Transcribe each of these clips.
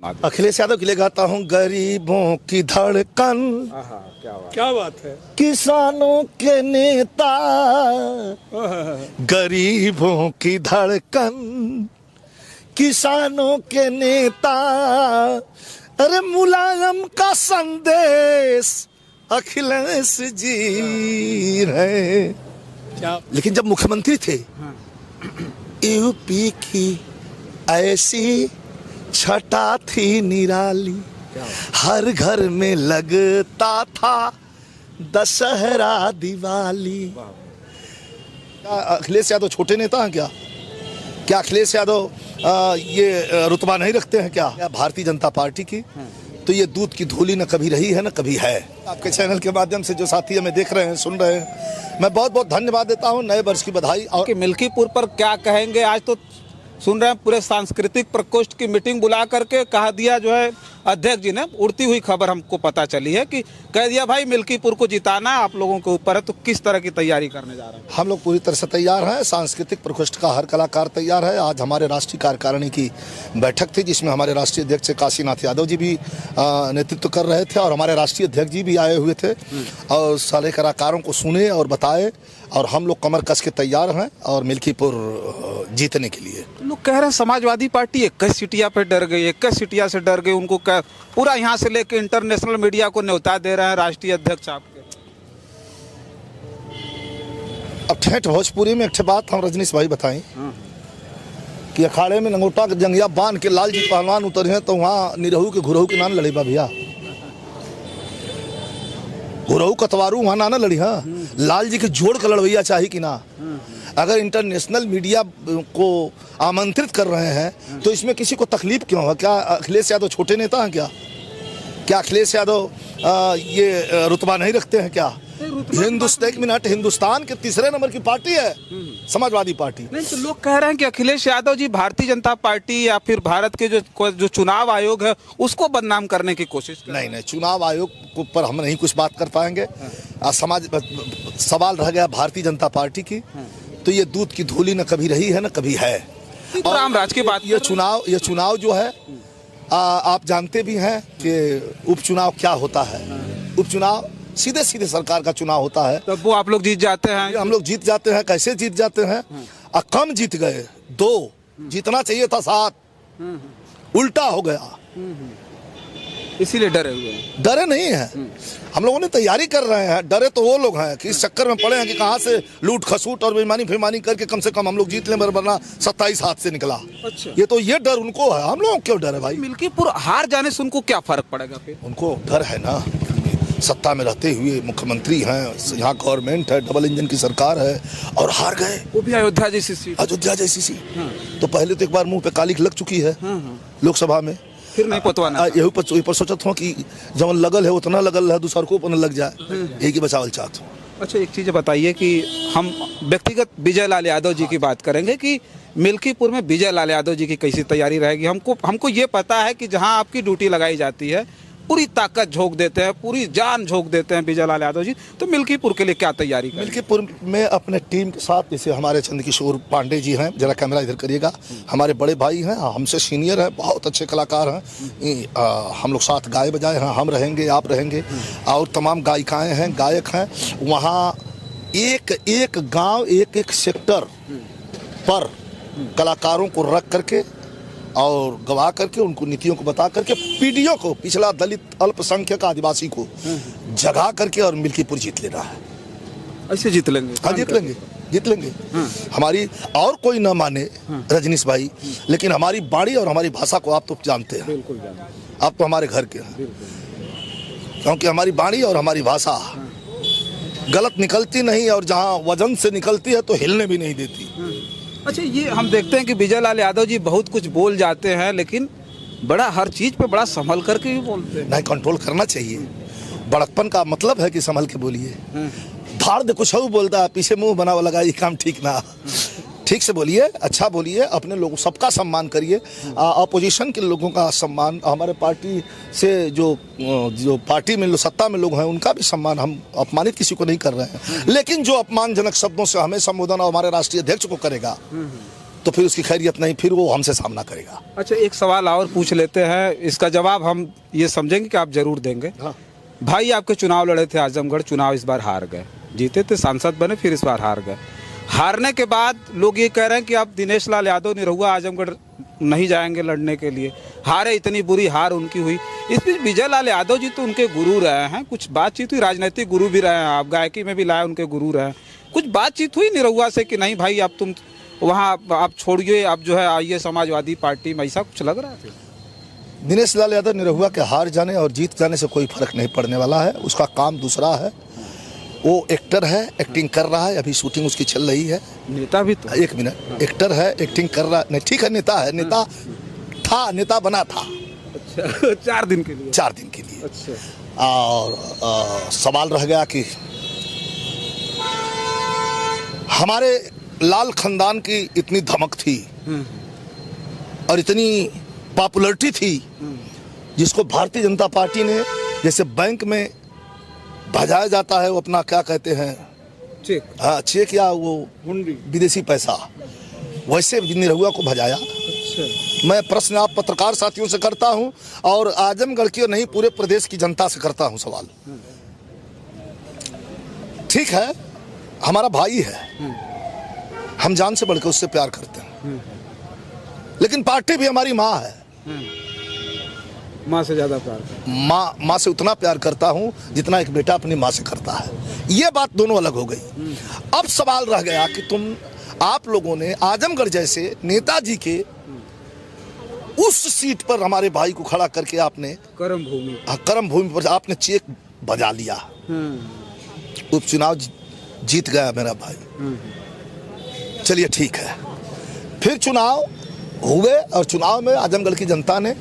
अखिलेश यादव के लिए गाता हूँ, गरीबों की धड़कन, क्या बात है। किसानों के नेता, गरीबों की धड़कन, किसानों के नेता, अरे मुलायम का संदेश अखिलेश जी रहे। लेकिन जब मुख्यमंत्री थे, यूपी की ऐसी छटा थी निराली, हर घर में लगता था दशहरा दिवाली। क्या अखिलेश यादव छोटे नेता हैं क्या? क्या अखिलेश यादव ये रुतबा नहीं रखते हैं क्या भारतीय जनता पार्टी की? तो ये दूध की धूली न कभी रही है न कभी है। आपके चैनल के माध्यम से जो साथी हमें देख रहे हैं, सुन रहे हैं, मैं बहुत बहुत धन्यवाद देता हूँ। नए वर्ष की बधाई। और मिल्कीपुर पर क्या कहेंगे? आज तो सुन रहे हैं पूरे सांस्कृतिक प्रकोष्ठ की मीटिंग बुला करके कहा दिया, जो है अध्यक्ष जी ने, उड़ती हुई खबर हमको पता चली है कि कह दिया भाई मिल्कीपुर को जिताना आप लोगों के ऊपर है। तो किस तरह की तैयारी करने जा रहे हैं? हम लोग पूरी तरह से तैयार हैं। सांस्कृतिक प्रकोष्ठ का हर कलाकार तैयार है। आज हमारे राष्ट्रीय कार्यकारिणी की बैठक थी, जिसमें हमारे राष्ट्रीय अध्यक्ष काशीनाथ यादव जी भी नेतृत्व कर रहे थे और हमारे राष्ट्रीय अध्यक्ष जी भी आए हुए थे और सारे कलाकारों को सुने और बताए। और हम लोग कमर कस के तैयार हैं और मिल्कीपुर जीतने के लिए। लोग कह रहे हैं समाजवादी पार्टी 21 सीटिया पे डर गई, 21 सीटिया से डर गई। उनको पूरा यहाँ से लेके इंटरनेशनल मीडिया को न्योता दे रहे हैं राष्ट्रीय अध्यक्ष आपके। अब ठेठ भोजपुरी में एक बात हम रजनीश भाई बताएं कि अखाड़े में लंगोटा के जंगिया बांध के लाल जी पहलवान उतरे हैं, तो वहाँ निरहू के घुरहू के नाम लड़े बा भैया। घुरहू कतवारू वहाँ ना लड़ी। हाँ, लाल जी के जोड़ का लड़वैया चाहिए कि ना। अगर इंटरनेशनल मीडिया को आमंत्रित कर रहे हैं तो इसमें किसी को तकलीफ क्यों है? क्या अखिलेश यादव छोटे नेता हैं क्या? क्या अखिलेश यादव ये रुतबा नहीं रखते हैं क्या? हिंदुस्तान के तीसरे नंबर की पार्टी है समाजवादी पार्टी। नहीं तो लोग कह रहे हैं कि अखिलेश यादव जी भारतीय जनता पार्टी या फिर भारत के जो चुनाव आयोग है उसको बदनाम करने की कोशिश कर रहे हैं। नहीं, चुनाव आयोग को पर हम नहीं कुछ बात कर पाएंगे। सवाल रह गया भारतीय जनता पार्टी की, तो ये दूध की धूली न कभी रही है न कभी है। और रामराज की बात, ये चुनाव जो है, आप जानते भी हैं कि उपचुनाव क्या होता है। उपचुनाव सीधे सीधे सरकार का चुनाव होता है। तब वो आप लोग जीत जाते हैं। हम लोग जीत जाते हैं। कैसे जीत जाते हैं? कम जीत गए, 2 जीतना चाहिए था 7, उल्टा हो गया। इसीलिए डरे हुए हैं। डरे नहीं है, हम लोगों ने तैयारी कर रहे हैं। डरे तो वो लोग हैं कि इस चक्कर में पड़े हैं कि कहाँ से लूट खसूट और बेईमानी फिरमानी करके कम से कम हम लोग जीत लें, वरना 27 हाथ से निकला। अच्छा। ये डर उनको है, हम लोग क्यों डर है भाई? मिल्कीपुर हार जाने से उनको क्या फर्क पड़ेगा? फिर उनको डर है ना, सत्ता में रहते हुए मुख्यमंत्री हैं, यहाँ गवर्नमेंट है, डबल इंजन की सरकार है और हार गए। वो भी अयोध्या जैसी सीट। अयोध्या जैसी सीट तो पहले तो एक बार मुंह पे कालिख लग चुकी है लोकसभा में, फिर नहीं पतवाना। यही पर सोचत हूँ कि जब लगल है उतना लगल है, दूसर को अपन लग जाए, यही की बचावल चाहता हूँ। अच्छा, एक चीज़ बताइए कि हम व्यक्तिगत विजय लाल यादव जी की बात करेंगे कि मिल्कीपुर में विजय लाल यादव जी की कैसी तैयारी रहेगी। हमको ये पता है कि जहाँ आपकी ड्यूटी लगाई जाती है पूरी ताकत झोंक देते हैं, पूरी जान झोंक देते हैं विजय लाल यादव जी। तो मिल्कीपुर के लिए क्या तैयारी करें? मिल्कीपुर में अपने टीम के साथ, जैसे हमारे चंद्रकिशोर पांडे जी हैं, जरा कैमरा इधर करिएगा, हमारे बड़े भाई हैं, हमसे सीनियर हैं, बहुत अच्छे कलाकार हैं। हम लोग साथ गाए बजाए हैं, हम रहेंगे, आप रहेंगे, और तमाम गायिकाएँ हैं, गायक हैं। वहाँ एक गाँव, एक सेक्टर पर कलाकारों को रख करके और गवाह करके, उनको नीतियों को बता करके, पीढ़ियों को, पिछला दलित, अल्पसंख्यक, आदिवासी को जगा करके और मिल्कीपुर जीत लेना है। ऐसे जीत लेंगे? हाँ, जीत लेंगे। हमारी और कोई न माने रजनीश भाई, लेकिन हमारी बाणी और हमारी भाषा को आप तो जानते हैं। बिल्कुल जानते। आप तो हमारे घर के हैं, क्योंकि हमारी बाणी और हमारी भाषा गलत निकलती नहीं, और जहाँ वजन से निकलती है तो हिलने भी नहीं देती। अच्छा, ये हम देखते हैं कि विजय लाल यादव जी बहुत कुछ बोल जाते हैं, लेकिन बड़ा हर चीज पे बड़ा संभल करके भी बोलते हैं। नहीं, कंट्रोल करना चाहिए। बड़कपन का मतलब है कि संभल के बोलिए। धाड़ दे कुछ बोलता है, पीछे मुंह बना लगा, ये काम ठीक ना। ठीक से बोलिए, अच्छा बोलिए, अपने लोगों सबका सम्मान करिए। अपोजिशन के लोगों का सम्मान, हमारे पार्टी से जो पार्टी में सत्ता में लोग हैं उनका भी सम्मान। हम अपमानित किसी को नहीं कर रहे हैं, लेकिन जो अपमानजनक शब्दों से हमें संबोधन हमारे राष्ट्रीय अध्यक्ष को करेगा तो फिर उसकी खैरियत नहीं, फिर वो हमसे सामना करेगा। अच्छा, एक सवाल और पूछ लेते हैं, इसका जवाब हम ये समझेंगे कि आप जरूर देंगे। हाँ। भाई आपके चुनाव लड़े थे आजमगढ़, चुनाव इस बार हार गए, जीते थे, सांसद बने, फिर इस बार हार गए। हारने के बाद लोग ये कह रहे हैं कि अब दिनेश लाल यादव निरहुआ आजमगढ़ नहीं जाएंगे लड़ने के लिए, हारे, इतनी बुरी हार उनकी हुई। इस बीच विजय लाल यादव जी तो उनके गुरु रहे हैं, कुछ बातचीत हुई, राजनीतिक गुरु भी रहे हैं, आप गायकी में भी लाए, उनके गुरु रहे हैं, कुछ बातचीत हुई निरहुआ से कि नहीं भाई अब तुम वहाँ आप छोड़िए, अब जो है आइए समाजवादी पार्टी में, ऐसा कुछ लग रहा है? दिनेश लाल यादव निरहुआ के हार जाने और जीत जाने से कोई फर्क नहीं पड़ने वाला है। उसका काम दूसरा है, वो एक्टर है, एक्टिंग कर रहा है, अभी शूटिंग उसकी चल रही है। नेता भी तो, एक मिनट, एक्टर है, एक्टिंग कर रहा नहीं, ठीक है, नेता है, नेता था, नेता बना था। अच्छा 4 दिन के लिए? 4 दिन के लिए। अच्छा। और सवाल रह गया कि हमारे लाल खानदान की इतनी धमक थी और इतनी पॉपुलरिटी थी, जिसको भारतीय जनता पार्टी ने, जैसे बैंक में भजाया जाता है वो अपना क्या कहते हैं, चेक, हाँ चेक या वो हुंडी, विदेशी पैसा, वैसे निरहुआ को भजाया। अच्छा। मैं प्रश्न आप पत्रकार साथियों से करता हूं और आजमगढ़ की और नहीं पूरे प्रदेश की जनता से करता हूं सवाल। ठीक है, हमारा भाई है, हम जान से बढ़कर उससे प्यार करते हैं, लेकिन पार्टी भी हमारी माँ है। माँ से ज्यादा प्यार? माँ से उतना प्यार करता हूँ जितना एक बेटा अपनी माँ से करता है। ये बात दोनों अलग हो गई। अब सवाल रह गया कि आप लोगों ने आजमगढ़ जैसे नेताजी के उस सीट पर हमारे भाई को खड़ा करके आपने कर्म भूमि पर आपने चेक बजा लिया। उपचुनाव जीत गया मेरा भाई, चलिए ठीक है। फिर चुनाव हुए और चुनाव में आजमगढ़ की जनता ने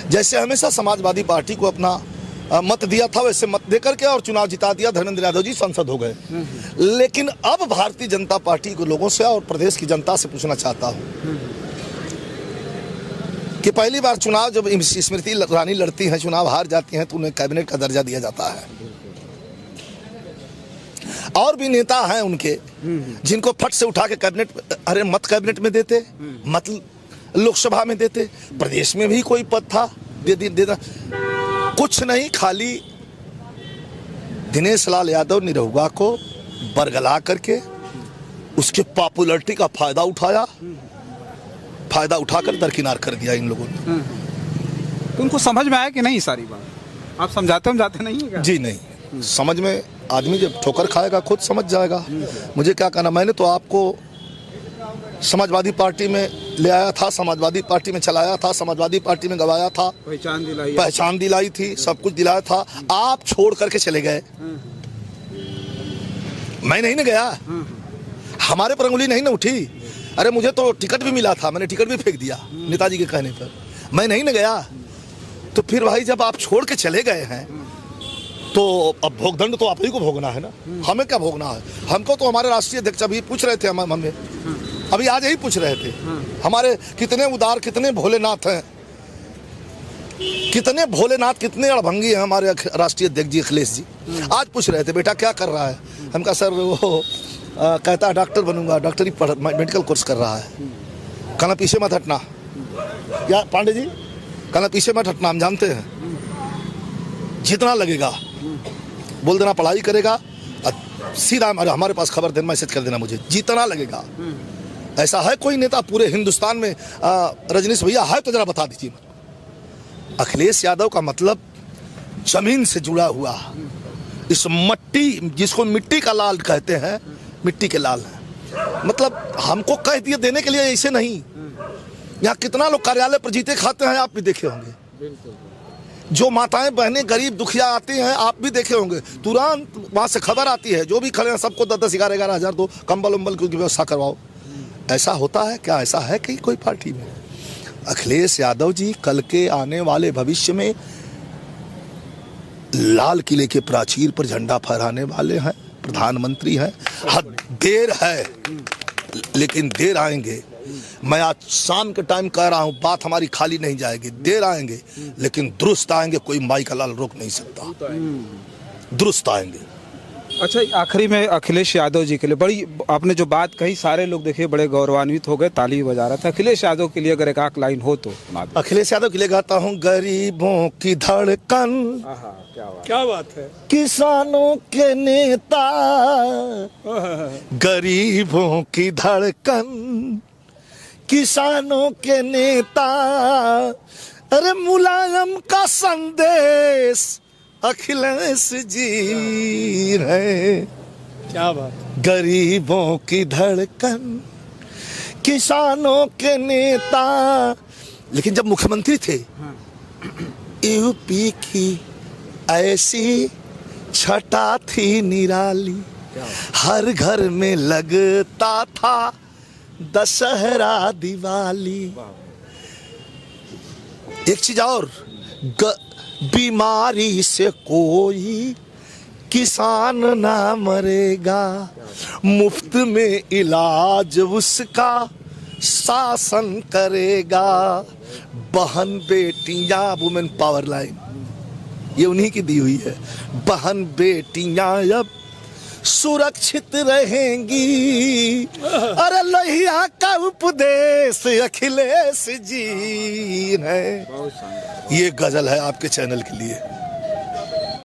जैसे हमेशा समाजवादी पार्टी को अपना मत दिया था, वैसे मत देकर के और चुनाव जिता दिया, धर्मेंद्र यादव जी सांसद हो गए। लेकिन अब भारतीय जनता पार्टी के लोगों से और प्रदेश की जनता से पूछना चाहता हूं कि पहली बार चुनाव जब स्मृति ईरानी लड़ती हैं, चुनाव हार जाती हैं, तो उन्हें कैबिनेट का दर्जा दिया जाता है। और भी नेता हैं उनके जिनको फट से उठा के कैबिनेट, अरे मत कैबिनेट में देते, मत लोकसभा में देते, प्रदेश में भी कोई पद था दे देना, कुछ नहीं, खाली दिनेश लाल यादव निरहुआ को बरगला करके उसके पॉपुलरिटी का फायदा उठाया, फायदा उठाकर दरकिनार कर दिया इन लोगों ने। तो उनको समझ में आया कि नहीं सारी बात? आप समझाते नहीं है क्या? जी नहीं, समझ में आदमी जब ठोकर खाएगा खुद समझ जाएगा। मुझे क्या कहना, मैंने तो आपको समाजवादी पार्टी में ले आया था, समाजवादी पार्टी में चलाया था, समाजवादी पार्टी में गवाया था, पहचान दिलाई थी, सब कुछ दिलाया था। आप छोड़ करके चले गए, मैं नहीं ना गया, हमारे पर अंगुली नहीं ना उठी। अरे मुझे तो टिकट भी मिला था, मैंने टिकट भी फेंक दिया नेताजी के कहने पर, मैं नहीं ना गया। तो फिर भाई जब आप छोड़ के चले गए हैं तो अब भोगदंड तो आप ही को भोगना है ना, हमें क्या भोगना है? हमको तो हमारे राष्ट्रीय अध्यक्ष अभी पूछ रहे थे, हमें अभी आज यही पूछ रहे थे, हमारे कितने उदार, कितने भोलेनाथ हैं, कितने भोलेनाथ, कितने अड़भंगी हैं हमारे राष्ट्रीय अध्यक्ष जी अखिलेश जी। आज पूछ रहे थे बेटा क्या कर रहा है? हम कहा सर वो कहता है डॉक्टर बनूंगा, डॉक्टरी मेडिकल कोर्स कर रहा है। कहना पीछे मत हटना, क्या पांडे जी, कहना पीछे मत हटना, हम जानते हैं जितना लगेगा बोल देना, पढ़ाई करेगा, सीधा हमारे पास खबर देना, मैसेज कर देना मुझे, जितना लगेगा। ऐसा है कोई नेता पूरे हिंदुस्तान में? रजनीश भैया है तो जरा बता दीजिए। अखिलेश यादव का मतलब जमीन से जुड़ा हुआ, इस मट्टी, जिसको मिट्टी का लाल कहते हैं, मिट्टी के लाल है। मतलब हमको कह दिए देने के लिए ऐसे नहीं। यहाँ कितना लोग कार्यालय पर जीते खाते हैं, आप भी देखे होंगे। जो माताएं बहनें गरीब दुखिया आती हैं, आप भी देखे होंगे, तुरंत वहाँ से खबर आती है, जो भी खड़े हैं सबको 10-10, 11-11 हज़ार दो, कंबल उम्बल की व्यवस्था करवाओ। ऐसा होता है क्या? ऐसा है कि कोई पार्टी में? अखिलेश यादव जी कल के आने वाले भविष्य में लाल किले के प्राचीर पर झंडा फहराने वाले हैं, प्रधानमंत्री हैं। देर है लेकिन देर आएंगे। मैं आज शाम के टाइम कह रहा हूं, बात हमारी खाली नहीं जाएगी। देर आएंगे लेकिन दुरुस्त आएंगे, कोई माई का लाल रोक नहीं सकता। दुरुस्त आएंगे। अच्छा, आखिरी में अखिलेश यादव जी के लिए बड़ी आपने जो बात कही, सारे लोग देखिए बड़े गौरवान्वित हो गए, ताली बजा रहा था। अखिलेश यादव के लिए अगर एक आख लाइन हो तो सुना दो। अखिलेश यादव के लिए गाता हूँ, गरीबों की धड़कन, क्या बात है। किसानों के नेता, गरीबों की धड़कन, किसानों के नेता, अरे मुलायम का संदेश अखिलेश जी है। क्या बात। गरीबों की धड़कन, किसानों के नेता। लेकिन जब मुख्यमंत्री थे, यूपी की ऐसी छटा थी निराली, हर घर में लगता था दशहरा दिवाली। एक चीज और, बीमारी से कोई किसान ना मरेगा, मुफ्त में इलाज उसका शासन करेगा। बहन बेटियां, वुमेन पावर लाइन ये उन्हीं की दी हुई है। बहन बेटियां अब सुरक्षित रहेंगी, अरे लोहिया का उपदेश अखिलेश जी है। ये गजल है आपके चैनल के लिए।